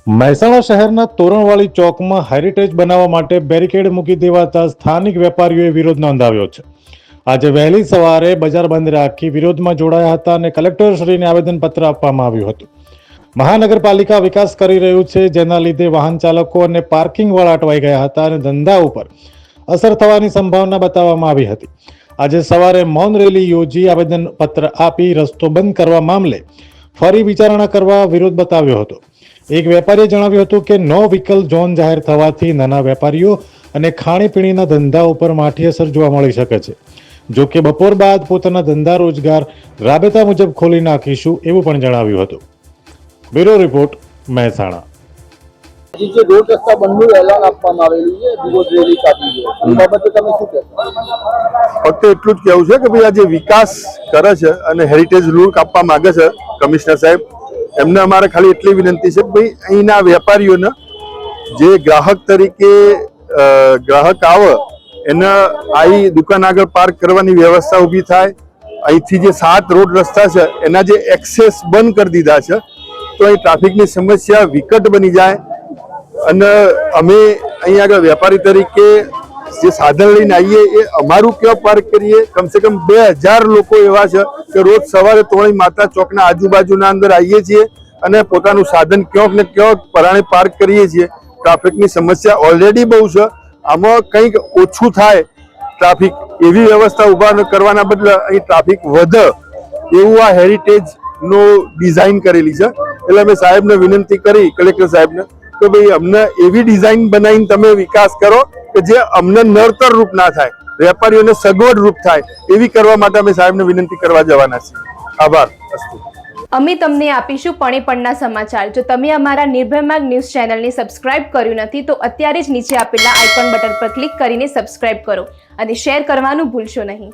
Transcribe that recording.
મહેસાણા શહેરના તોરણવાળી ચોકમાં હેરિટેજ બનાવવા માટે બેરિકેડ મૂકી દેવાતા સ્થાનિક વેપારીઓએ વિરોધ નોંધાવ્યો છે। આજે વહેલી સવારે બજાર બંધ રાખી વિરોધમાં જોડાયા હતા અને કલેક્ટરશ્રીને આવેદનપત્ર આપવામાં આવ્યું હતું। મહાનગરપાલિકા વિકાસ કરી રહ્યું છે, જેના લીધે વાહન ચાલકો અને પાર્કિંગ વાળા અટવાઈ ગયા હતા અને ધંધા ઉપર અસર થવાની સંભાવના બતાવવામાં આવી હતી। આજે સવારે મૌન રેલી યોજી આવેદનપત્ર આપી રસ્તો બંધ કરવા મામલે ફરી વિચારણા કરવા વિરોધ બતાવ્યો હતો। એક વેપારીએ જણાવ્યું હતું કે નો વ્હીકલ ઝોન જાહેર થવાથી નાના વેપારીઓ અને ખાણીપીણીના ધંધા ઉપર માઠી અસર જોવા મળી શકે છે। જો કે બપોર બાદ પોતાના ધંધા રોજગાર રાબેતા મુજબ ખોલી નાખીશું એવું પણ જણાવ્યું હતું। Bureau report, Mehsana. જે રોડ રસ્તા બંધનું એલાન આપવામાં આવેલું છે, વિરોધ રેલી કાઢી છે, એ બાબતે તમે શું કહેશો? ફક્ત એટલું જ કહેવું છે કે ભાઈ આ જે વિકાસ કરે છે અને હેરિટેજ રૂલ કાપવા માંગે છે કમિશનર સાહેબ, એમને અમારે ખાલી એટલી વિનંતી છે કે ભાઈ અહીંના વેપારીઓને જે ગ્રાહક તરીકે ગ્રાહક આવે એને આવી દુકાન આગળ પાર્ક કરવાની વ્યવસ્થા ઊભી થાય। અહીંથી જે 7 રોડ રસ્તા છે એના જે એક્સેસ બંધ કરી દીધા છે તો અહીં ટ્રાફિકની સમસ્યા વિકટ બની જાય અને અમે અહીં આગળ વેપારી તરીકે જે સાધન લઈને આવીએ એ અમારું ક્યાં પાર્ક કરીએ? કમસે કમ 2000 લોકો એવા છે કે રોજ સવારે તોણી માતા ચોકના આજુબાજુના અંદર આવીએ છીએ અને પોતાનું સાધન ક્યાંક ને ક્યાંક પરાણે પાર્ક કરીએ છીએ। ટ્રાફિકની સમસ્યા ઓલરેડી બહુ છે, આમાં કંઈક ઓછું થાય ટ્રાફિક એવી વ્યવસ્થા ઊભા કરવાના બદલે અહીં ટ્રાફિક વધે એવું આ હેરિટેજનો ડિઝાઇન કરેલી છે। એટલે અમે સાહેબને વિનંતી કરી, કલેક્ટર સાહેબને, કે ભાઈ અમને એવી ડિઝાઇન બનાવીને તમે વિકાસ કરો કે જે અમને નડતર રૂપ ના થાય, વેપારીઓને સગવડ રૂપ થાય એવી કરવા માટે અમે સાહેબને વિનંતી કરવા જવાના છીએ। આભાર। અમે તમને આપીશું પણેપણના સમાચાર। જો તમે અમારા નિર્ભય માર્ગ ન્યૂઝ ચેનલને સબસ્ક્રાઇબ કર્યું નથી તો અત્યારે જ નીચે આપેલા આઇકોન બટન પર ક્લિક કરીને સબસ્ક્રાઇબ કરો અને શેર કરવાનું ભૂલશો નહીં।